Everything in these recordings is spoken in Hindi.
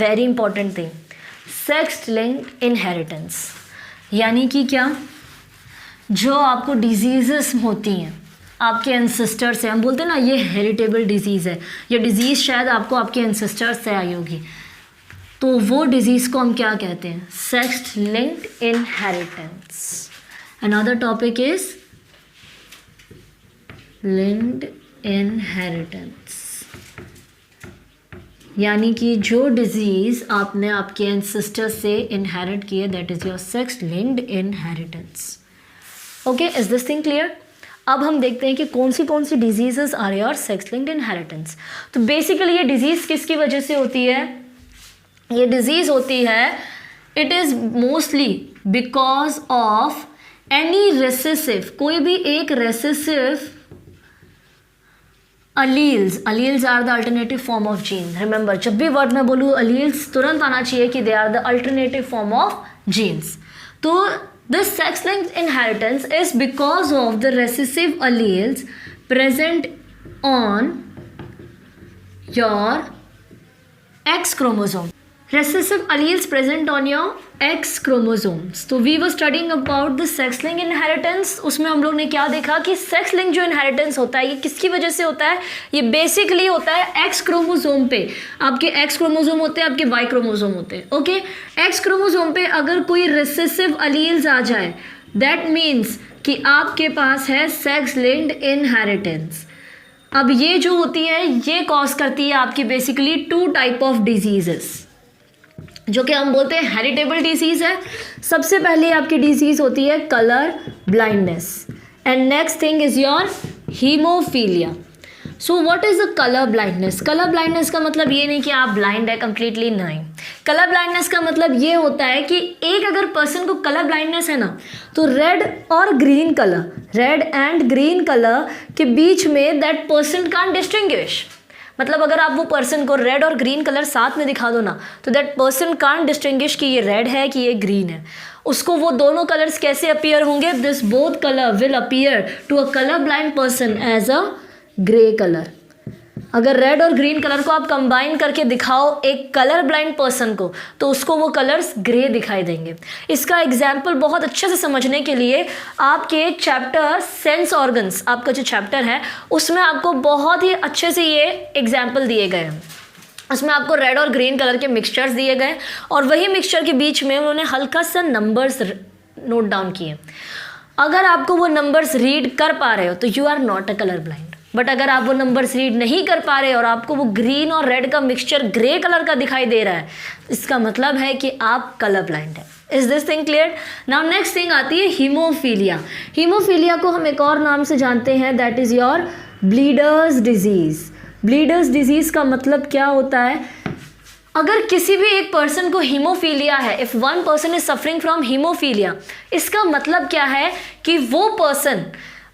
Very important thing, sex linked inheritance, यानी कि क्या, जो आपको डिजीजेस होती हैं आपके एंसेस्टर से, हम बोलते हैं ना ये हेरिटेबल डिजीज़ है, ये डिजीज़ शायद आपको आपके एंसेस्टर से आई होगी, तो वो डिजीज़ को हम क्या कहते हैं, sex linked inheritance. Another topic is linked inheritance, यानी कि जो डिजीज़ आपने आपके एंसेस्टर से इनहेरिट की है, that is your sex linked inheritance. Okay, is this thing clear? अब हम देखते हैं कि कौन सी diseases are your sex linked inheritance. तो बेसिकली ये डिजीज़ किसकी वजह से होती है, ये डिजीज़ होती है, it is mostly because of any recessive, कोई भी एक recessive alleles, alleles are the alternative form of gene. Remember, जब भी वर्ड में बोलूँ अलील्स तुरंत आना चाहिए कि they are the alternative form of genes. तो this sex-linked inheritance is because of the recessive alleles present on your X chromosome. Recessive alleles present on your X chromosomes. तो we were studying about the sex-linked inheritance. उसमें हम लोग ने क्या देखा कि sex-linked जो inheritance होता है ये किसकी वजह से होता है, ये बेसिकली होता है X क्रोमोसोम पे। आपके X क्रोमोसोम होते हैं, आपके Y क्रोमोसोम होते हैं। ओके, X क्रोमोसोम पे अगर कोई recessive alleles आ जाए, that means कि आपके पास है sex-linked inheritance। अब ये जो होती है ये कॉज करती है आपकी बेसिकली 2 टाइप ऑफ डिजीजेस, जो कि हम बोलते हैं हेरिटेबल डिजीज़ है। सबसे पहले आपकी डिजीज़ होती है colour blindness and next thing is your haemophilia. So what is the colour blindness? Colour blindness का मतलब ये नहीं कि आप ब्लाइंड है कंप्लीटली, नहीं। कलर ब्लाइंडनेस का मतलब ये होता है कि एक अगर पर्सन को कलर ब्लाइंडनेस है ना, तो रेड और green colour, red and green colour के बीच में दैट पर्सन कांट डिस्टिंग्विश। मतलब अगर आप वो पर्सन को रेड और ग्रीन कलर साथ में दिखा दो ना, तो दैट पर्सन कांट डिस्टिंग्विश कि ये रेड है कि ये ग्रीन है। उसको वो दोनों कलर्स कैसे अपीयर होंगे? This both colour will appear to a colour blind person as a grey colour. अगर रेड और ग्रीन कलर को आप कंबाइन करके दिखाओ एक कलर ब्लाइंड पर्सन को, तो उसको वो कलर्स ग्रे दिखाई देंगे। इसका एग्जाम्पल बहुत अच्छे से समझने के लिए आपके चैप्टर सेंस ऑर्गन्स, आपका जो चैप्टर है उसमें आपको बहुत ही अच्छे से ये एग्जाम्पल दिए गए हैं। उसमें आपको रेड और ग्रीन कलर के मिक्सचर्स दिए गए और वही मिक्सचर के बीच में उन्होंने हल्का सा नंबर्स नोट डाउन किए। अगर आपको वो नंबर्स रीड कर पा रहे हो तो you are not a colour blind, but अगर आप वो नंबर्स रीड नहीं कर पा रहे और आपको वो ग्रीन और रेड का मिक्सचर ग्रे कलर का दिखाई दे रहा है, इसका मतलब है कि आप कलर ब्लाइंड है। Is this thing clear? Now next thing आती है हीमोफीलिया। हीमोफीलिया को हम एक और नाम से जानते हैं, that is your bleeders disease. Bleeders disease का मतलब क्या होता है? अगर किसी भी एक पर्सन को हीमोफीलिया है, if one person is suffering from haemophilia, इसका मतलब क्या है कि वो पर्सन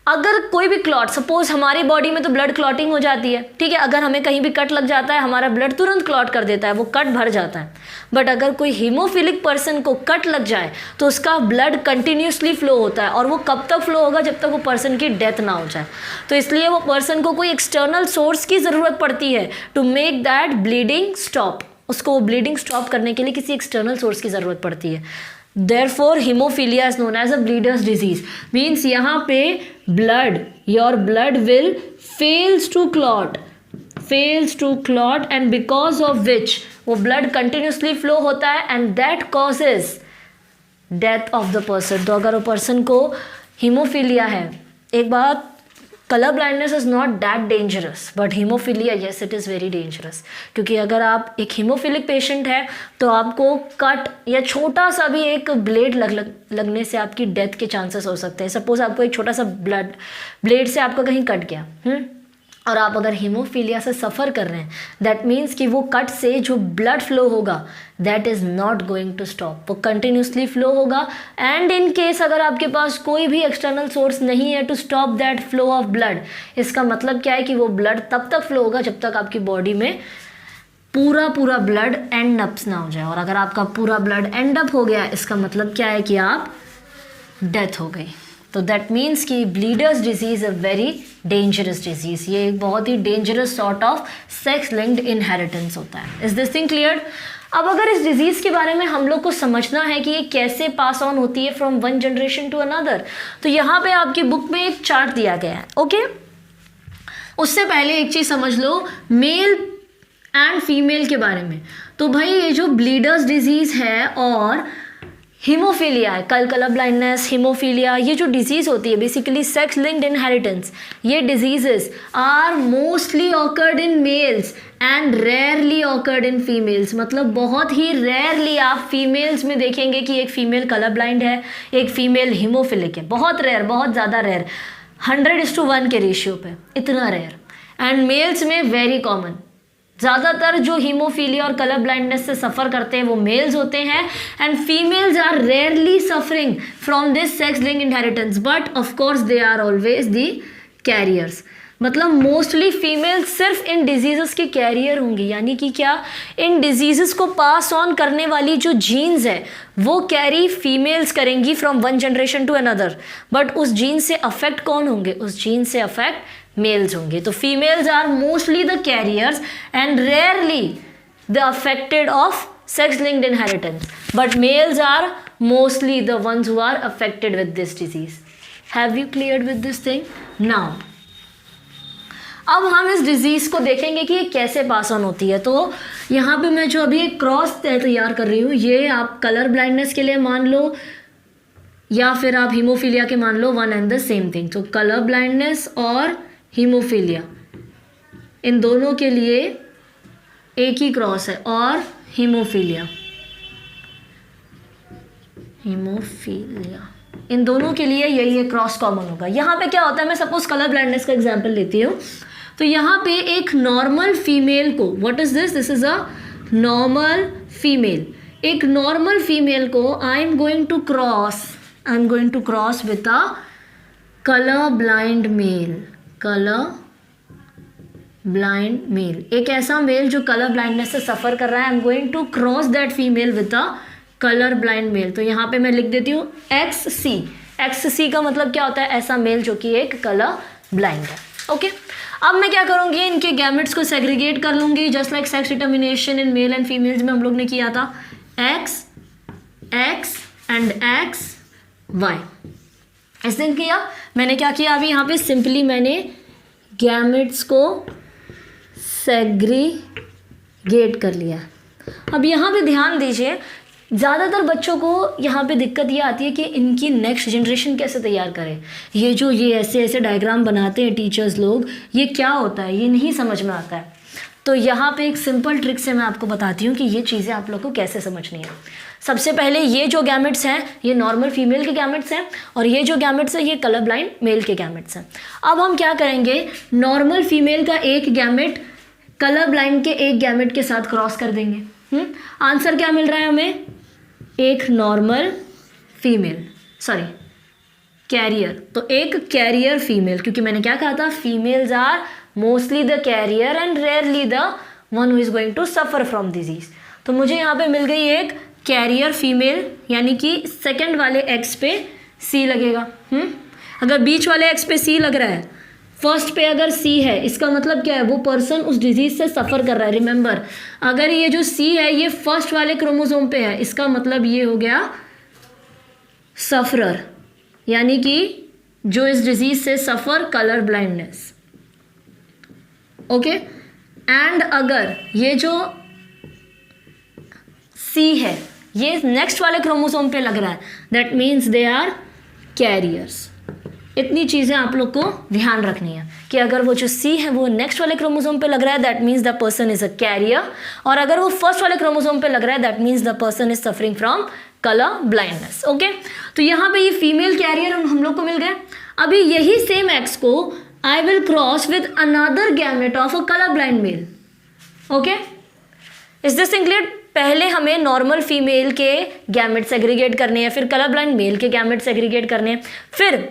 अगर कोई भी क्लॉट, सपोज हमारी बॉडी में तो ब्लड क्लॉटिंग हो जाती है, ठीक है, अगर हमें कहीं भी कट लग जाता है हमारा ब्लड तुरंत क्लॉट कर देता है, वो कट भर जाता है। बट अगर कोई हीमोफिलिक पर्सन को कट लग जाए तो उसका ब्लड कंटिन्यूसली फ्लो होता है, और वो कब तक फ्लो होगा? जब तक वो पर्सन की डेथ ना हो जाए। तो इसलिए वो पर्सन को कोई एक्सटर्नल सोर्स की ज़रूरत पड़ती है to make that bleeding stop. उसको ब्लीडिंग स्टॉप करने के लिए किसी एक्सटर्नल सोर्स की ज़रूरत पड़ती है। Therefore, hemophilia is known as a bleeder's disease. Means यहाँ पे blood, your blood will fails to clot and because of which वो blood continuously flow होता है and that causes death of the person. तो अगर वो person को hemophilia है, एक बात, colour blindness is not that dangerous, but haemophilia yes it is very dangerous. क्योंकि अगर आप एक हीमोफिलिक पेशेंट है तो आपको कट या छोटा सा भी एक ब्लेड लगने से आपकी डेथ के चांसेस हो सकते हैं। सपोज आपको एक छोटा सा ब्लेड से आपका कहीं कट गया और आप अगर हीमोफीलिया से सफ़र कर रहे हैं, दैट मीन्स कि वो कट से जो ब्लड फ्लो होगा that is not going to stop, वो कंटिन्यूसली फ्लो होगा। एंड इन केस अगर आपके पास कोई भी एक्सटर्नल सोर्स नहीं है to stop that flow of blood, इसका मतलब क्या है कि वो ब्लड तब तक फ्लो होगा जब तक आपकी बॉडी में पूरा ब्लड एंड अप्स ना हो जाए। और अगर आपका पूरा ब्लड एंड अप हो गया, इसका मतलब क्या है कि आप डेथ हो गई। तो दैट मीन्स कि bleeders disease a very dangerous disease, ये एक बहुत ही dangerous sort of sex linked inheritance होता है। Is this thing clear? अब अगर इस डिजीज़ के बारे में हम लोग को समझना है कि ये कैसे पास ऑन होती है from one generation to another, तो यहाँ पे आपकी बुक में एक चार्ट दिया गया है। ओके, उससे पहले एक चीज़ समझ लो मेल एंड फीमेल के बारे में। तो भाई ये जो ब्लीडर्स डिजीज़ है और हीमोफीलिया है, कलर ब्लाइंडनेस, हीमोफीलिया, ये जो डिजीज़ होती है बेसिकली सेक्स लिंक्ड इनहेरिटेंस, ये diseases are mostly occurred in males and rarely occurred in females. मतलब बहुत ही रेयरली आप फीमेल्स में देखेंगे कि एक फीमेल कलर ब्लाइंड है, एक फीमेल हीमोफिलिक है। बहुत रेयर, बहुत ज़्यादा रेयर, 100:1 के रेशियो पे, इतना रेयर। एंड मेल्स में वेरी कॉमन। ज़्यादातर जो हीमोफीलिया और कलर ब्लाइंडनेस से सफ़र करते हैं वो मेल्स होते हैं, and females are rarely suffering from this sex linked inheritance, but of course they are always the carriers. मतलब मोस्टली फीमेल सिर्फ इन डिजीज़ेस के कैरियर होंगी, यानी कि क्या, इन डिजीज़ेस को पास ऑन करने वाली जो जीन्स है वो कैरी फीमेल्स करेंगी from one generation to another, but उस जीन से अफेक्ट कौन होंगे, उस जीन से अफेक्ट मेल्स होंगे। तो females are mostly the carriers and rarely the affected of sex linked inheritance, but males are mostly the ones who are affected with this disease. Have you cleared with this thing? Now, अब हम इस डिज़ीज़ को देखेंगे कि ये कैसे पास ऑन होती है। तो यहाँ पे मैं जो अभी एक क्रॉस तैयार कर रही हूँ, ये आप कलर ब्लाइंडनेस के लिए मान लो या फिर आप हीमोफीलिया के मान लो, one and the same thing. तो कलर ब्लाइंडनेस और हीमोफीलिया, इन दोनों के लिए एक ही क्रॉस है, और हीमोफीलिया इन दोनों के लिए यही क्रॉस कॉमन होगा। यहाँ पे क्या होता है, मैं सपोज कलर ब्लाइंडनेस का एग्जांपल लेती हूँ। तो यहाँ पे एक नॉर्मल फीमेल को, what is this, this is a normal female, एक नॉर्मल फीमेल को I am going to cross with a colour blind male, एक ऐसा मेल जो कलर ब्लाइंडनेस से सफ़र कर रहा है। I am going to cross that female with a colour blind male. तो यहाँ पे मैं लिख देती हूँ XC का मतलब क्या होता है, ऐसा मेल जो कि एक कलर ब्लाइंड है। ओके, अब मैं क्या करूँगी, इनके गैमेट्स को सेग्रीगेट कर लूँगी, just like sex determination in male and females में हम लोग ने किया था, X एंड XY। इस दिन किया मैंने, क्या किया अभी यहाँ पे, सिंपली मैंने गैमेट्स को सेग्रीगेट कर लिया। अब यहाँ पे ध्यान दीजिए, ज़्यादातर बच्चों को यहाँ पे दिक्कत ये आती है कि इनकी नेक्स्ट जनरेशन कैसे तैयार करें। ये ऐसे डायग्राम बनाते हैं टीचर्स लोग, ये क्या होता है, ये नहीं समझ में आता है। तो यहाँ पे एक सिंपल ट्रिक से मैं आपको बताती हूँ कि ये चीज़ें आप लोग को कैसे समझनी है। सबसे पहले ये जो गैमेट्स हैं ये नॉर्मल फीमेल के गैमेट्स हैं, और ये जो गैमेट्स हैं ये कलर ब्लाइंड मेल के गैमेट्स हैं। अब हम क्या करेंगे, नॉर्मल फीमेल का एक गैमेट कलर ब्लाइंड के एक गैमेट के साथ क्रॉस कर देंगे। आंसर क्या मिल रहा है हमें, एक नॉर्मल फीमेल, कैरियर, तो एक कैरियर फीमेल, क्योंकि मैंने क्या कहा था, females are mostly the carrier and rarely the one who is going to suffer from disease. तो मुझे यहाँ पे मिल गई एक कैरियर फीमेल, यानी कि सेकंड वाले एक्स पे सी लगेगा। अगर बीच वाले एक्स पे सी लग रहा है, फर्स्ट पे अगर सी है, इसका मतलब क्या है, वो पर्सन उस डिजीज से सफ़र कर रहा है। रिमेंबर, अगर ये जो सी है ये फर्स्ट वाले क्रोमोसोम पे है, इसका मतलब ये हो गया सफरर, यानी कि जो इस डिजीज से सफ़र, कलर ब्लाइंडनेस। ओके, एंड अगर ये जो सी है ये नेक्स्ट वाले क्रोमोसोम पे लग रहा है, that means they are carriers. इतनी चीज़ें आप लोग को ध्यान रखनी है कि अगर वो जो सी है वो नेक्स्ट वाले क्रोमोसोम पे लग रहा है, that means the person is a carrier, और अगर वो फर्स्ट वाले क्रोमोसोम पे लग रहा है, that means the person is suffering from colour blindness. Okay, तो यहाँ पे ये फीमेल कैरियर हम लोग को मिल गए। अभी यही सेम एक्स को I will cross with another gamete of a colour blind male. Okay, is this include, पहले हमें नॉर्मल फीमेल के गैमेट सेग्रीगेट करने हैं, फिर कलर ब्लाइंड मेल के गैमेट सेग्रीगेट करने हैं, फिर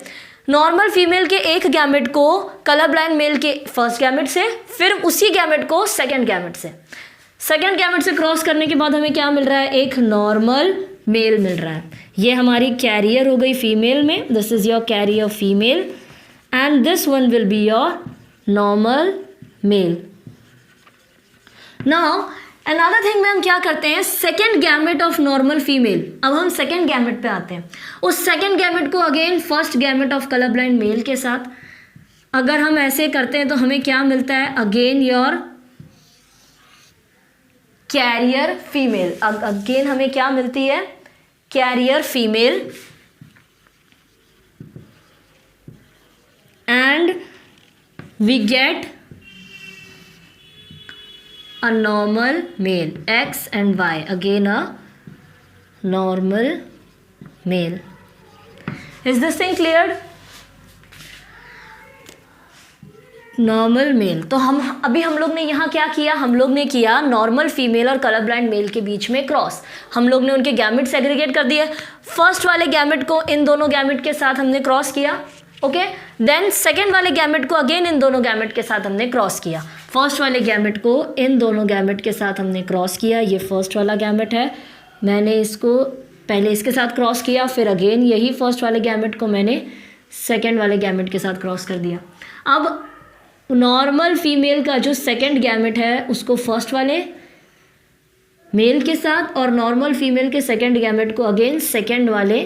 नॉर्मल फीमेल के एक गैमेट को कलर ब्लाइंड मेल के फर्स्ट गैमेट से, फिर उसी गैमेट को सेकंड गैमेट से क्रॉस करने के बाद हमें क्या मिल रहा है, एक नॉर्मल मेल मिल रहा है। ये हमारी कैरियर हो गई फीमेल में, this is your carrier female and this one will be your normal male. Now another thing में हम क्या करते हैं, second gamete of normal female. अब हम सेकेंड गैमेट पे आते हैं। उस सेकेंड गैमेट को again first gamete of colour blind male के साथ अगर हम ऐसे करते हैं तो हमें क्या मिलता है, again your carrier female. Again हमें क्या मिलती है, carrier female and we get a normal male, X and Y, again a normal male. Is this thing cleared? Normal male. तो हम लोग ने यहाँ क्या किया, हम लोग ने किया नॉर्मल फीमेल और कलर ब्लाइंड मेल के बीच में क्रॉस। हम लोग ने उनके गैमेट सेग्रीगेट कर दिए। फर्स्ट वाले गैमेट को इन दोनों गैमेट के साथ हमने क्रॉस किया, ओके। देन सेकेंड वाले गैमेट को अगेन इन दोनों गैमेट के साथ हमने क्रॉस किया। फर्स्ट वाले गैमेट को इन दोनों गैमेट के साथ हमने क्रॉस किया। ये फर्स्ट वाला गैमेट है, मैंने इसको पहले इसके साथ क्रॉस किया, फिर अगेन यही फर्स्ट वाले गैमेट को मैंने सेकेंड वाले गैमेट के साथ क्रॉस कर दिया। अब नॉर्मल फीमेल का जो सेकेंड गैमेट है उसको फर्स्ट वाले मेल के साथ और नॉर्मल फीमेल के सेकेंड गैमेट को अगेन सेकेंड वाले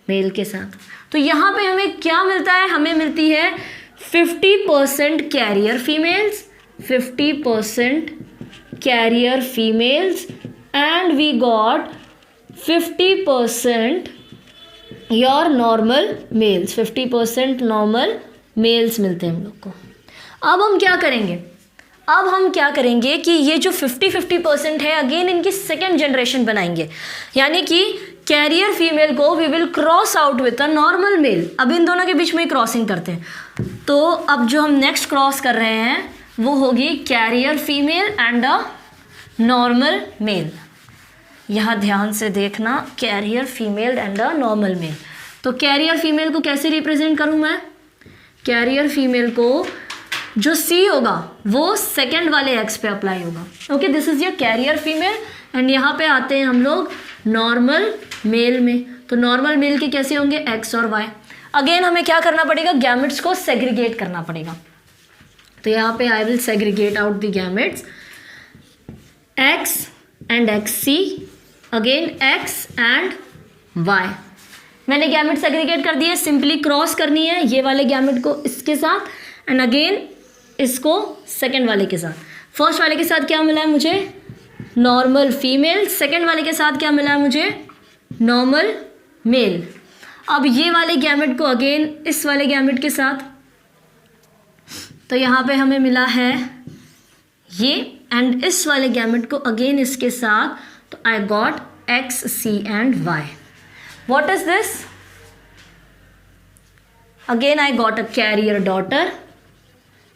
मेल के साथ। तो यहाँ पे हमें क्या मिलता है, हमें मिलती है 50% carrier females, 50% carrier females and we got 50% your normal males, 50% normal males मिलते हैं हम लोग को। अब हम क्या करेंगे, अब हम क्या करेंगे कि ये जो 50-50% है अगेन इनकी सेकेंड जनरेशन बनाएंगे, यानी कि कैरियर फीमेल को we will cross out with a normal male. अब इन दोनों के बीच में क्रॉसिंग करते हैं। तो अब जो हम नेक्स्ट क्रॉस कर रहे हैं वो होगी carrier female and a normal male. यहाँ ध्यान से देखना, carrier female and a normal male. तो कैरियर फीमेल को कैसे रिप्रेजेंट करूँ मैं, कैरियर फीमेल को जो C होगा वो सेकेंड वाले X पे अप्लाई होगा, okay. This is your carrier female and यहाँ पे आते हैं हम लोग नॉर्मल मेल में। तो नॉर्मल मेल के कैसे होंगे, X और Y। अगेन हमें क्या करना पड़ेगा, गैमेट्स को सेग्रीगेट करना पड़ेगा। तो यहाँ पे I will segregate out the gametes X and XC, again X and Y। मैंने गैमेट सेग्रीगेट कर दिए, सिंपली क्रॉस करनी है ये वाले गैमेट को इसके साथ एंड अगेन इसको सेकेंड वाले के साथ। फर्स्ट वाले के साथ क्या मिला है मुझे, नॉर्मल फीमेल, सेकेंड वाले के साथ क्या मिला है मुझे, नॉर्मल मेल। अब ये वाले गैमेट को अगेन इस वाले गैमेट के साथ, तो यहाँ पे हमें मिला है ये एंड इस वाले गैमेट को अगेन इसके साथ, तो I got X, C and Y। What is this, again I got a carrier daughter.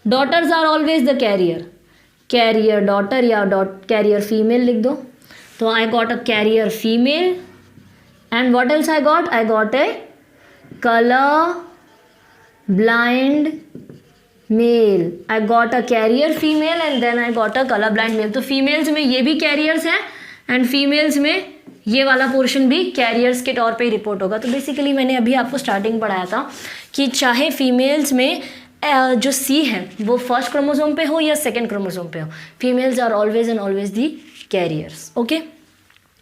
Daughters are always the carrier, carrier daughter या कैरियर फीमेल लिख दो। तो I got a carrier female and what else I got a colour blind male. I got a carrier female and then I got a colour blind male. तो फीमेल्स में ये भी कैरियर्स हैं एंड फीमेल्स में ये वाला पोर्शन भी कैरियर्स के तौर पे ही रिपोर्ट होगा। तो बेसिकली मैंने अभी आपको स्टार्टिंग पढ़ाया था कि चाहे फीमेल्स में जो C है वो फर्स्ट क्रोमोसोम पे हो या सेकेंड क्रोमोसोम पे हो, females are always and always the carriers, okay.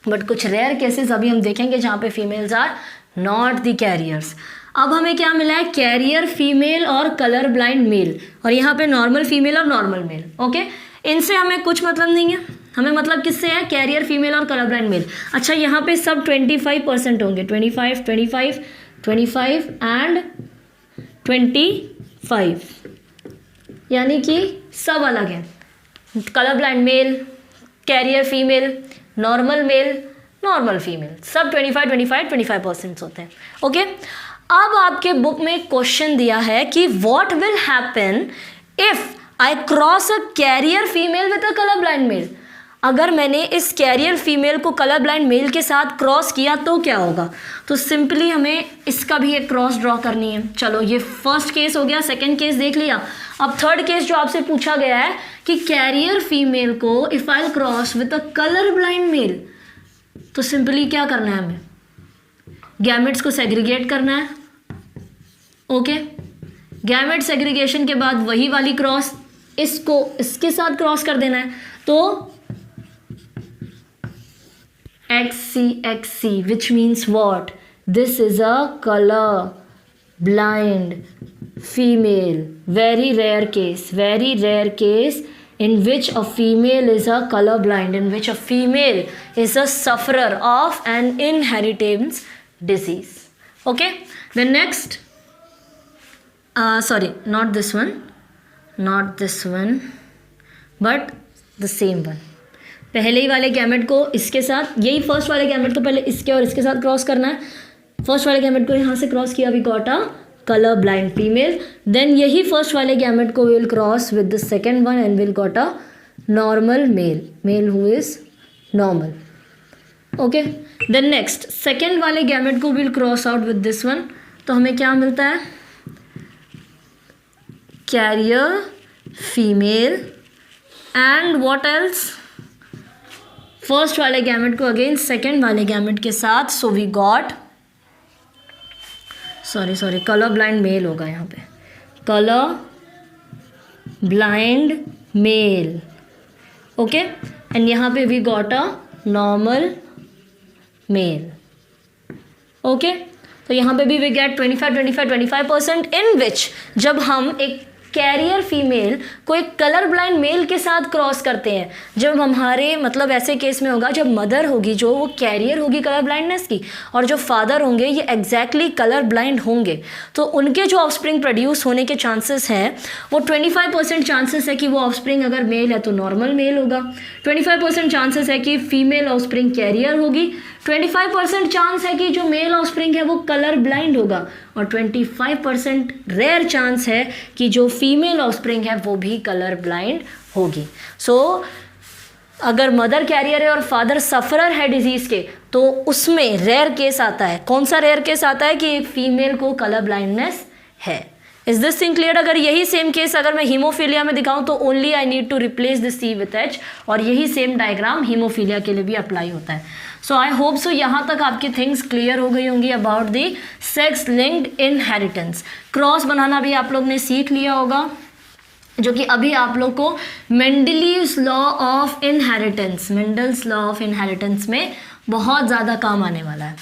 But कुछ रेयर केसेस अभी हम देखेंगे जहाँ पे females are not the carriers. अब हमें क्या मिला है, कैरियर फीमेल और कलर ब्लाइंड मेल, और यहाँ पे नॉर्मल फीमेल और नॉर्मल मेल, ओके। इनसे हमें कुछ मतलब नहीं है, हमें मतलब किससे है, कैरियर फीमेल और कलर ब्लाइंड मेल। अच्छा, यहाँ पे सब 25% होंगे, 25, 25, 25 एंड 25, यानी कि सब अलग है। Colour blind male, carrier female, normal male, normal female, सब 25% होते हैं, ओके। अब आपके बुक में क्वेश्चन दिया है कि what will happen if I cross a carrier female with a colour blind mail. अगर मैंने इस कैरियर फीमेल को कलर ब्लाइंड मेल के साथ क्रॉस किया तो क्या होगा। तो सिंपली हमें इसका भी एक क्रॉस ड्रॉ करनी है। चलो, ये फर्स्ट केस हो गया, सेकंड केस देख लिया। अब थर्ड केस जो आपसे पूछा गया है कि कैरियर फीमेल को if I cross with a colour blind male, तो सिंपली क्या करना है, हमें गैमेट्स को सेग्रीगेट करना है, ओके। गैमेट सेग्रीगेशन के बाद वही वाली क्रॉस इसको इसके साथ क्रॉस कर देना है। तो XCXC, which means what? This is a color blind female. Very rare case in which a female is a color blind, in which a female is a sufferer of an inheritance disease. Okay, the next, sorry, not this one, but the same one. पहले ही वाले गैमेट को इसके साथ, यही फर्स्ट वाले गैमेट को पहले इसके और इसके साथ क्रॉस करना है. फर्स्ट वाले गैमेट को यहाँ से क्रॉस किया, we got a colour blind female. Then यही फर्स्ट वाले गैमेट को will cross with the second one and will got a normal male who is normal. Okay, then next second वाले गैमेट को will cross out with this one. तो हमें क्या मिलता है? Carrier female and what else? First वाले गैमेट को अगेन सेकेंड वाले गैमेट के साथ. So we got, sorry colour blind mail होगा यहाँ पे, colour blind male. Okay, and यहाँ पे we got a normal male. Okay, तो यहाँ पे भी वी गेट 25% इन विच जब हम एक कैरियर फीमेल को एक कलर ब्लाइंड मेल के साथ क्रॉस करते हैं, जब हमारे मतलब ऐसे केस में होगा जब मदर होगी जो वो कैरियर होगी कलर ब्लाइंडनेस की, और जो फादर होंगे ये एग्जैक्टली कलर ब्लाइंड होंगे, तो उनके जो ऑफस्प्रिंग प्रोड्यूस होने के चांसेस हैं वो 25% चांसेस है कि वो ऑफस्प्रिंग अगर मेल है तो नॉर्मल मेल होगा, 25% चांसेस है कि फीमेल ऑफस्प्रिंग कैरियर होगी, 25% चांस है कि जो मेल ऑफस्प्रिंग है वो कलर ब्लाइंड होगा, और 25% रेयर चांस है कि जो फीमेल ऑफस्प्रिंग है वो भी कलर ब्लाइंड होगी. सो अगर मदर कैरियर है और फादर सफरर है डिजीज़ के, तो उसमें रेयर केस आता है. कौन सा रेयर केस आता है? कि फीमेल को कलर ब्लाइंडनेस है. Is this thing clear? अगर यही सेम केस अगर मैं हीमोफीलिया में दिखाऊं तो only I need to replace this C with H, और यही सेम डायग्राम हीमोफीलिया के लिए भी अप्लाई होता है. सो आई होप सो यहाँ तक आपकी थिंग्स क्लियर हो गई होंगी about the sex linked inheritance. Cross बनाना भी आप लोग ने सीख लिया होगा, जो कि अभी आप लोग को मेंडलीव्स लॉ ऑफ इनहेरिटेंस में बहुत ज़्यादा काम आने वाला है.